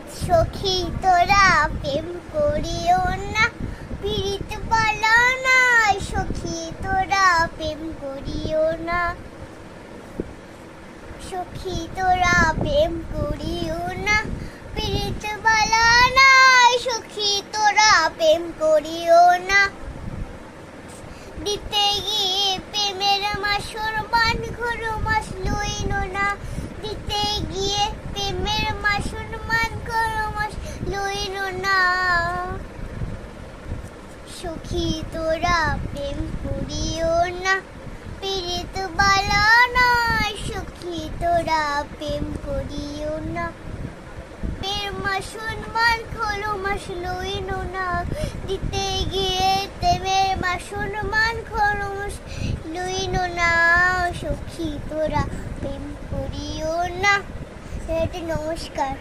সখী তোরা প্রেম করিও না, পীড়িত বালা নাই। সখী তোরা প্রেম করিও না, সখী তোরা প্রেম করিও না, পীড়িত বালা নাই। সখী তোরা প্রেম করিও না। দিতে গিয়ে প্রেমের মাসুর মান ঘর মাস লইল না। দিতে গিয়ে প্রেমের মাসুর মান ঘর মাস লইল না। সখী তোরা প্রেম করিও না, পীড়িত বালা নাই। সখী তোরা প্রেম করিও না, প্রেম মাসুর মান ঘর মাস লইল না। দিতে গিয়ে প্রেমের মাসুর মান ঘর মাস লইল না। সখী তোরা প্রেম করিও না। নমস্কার।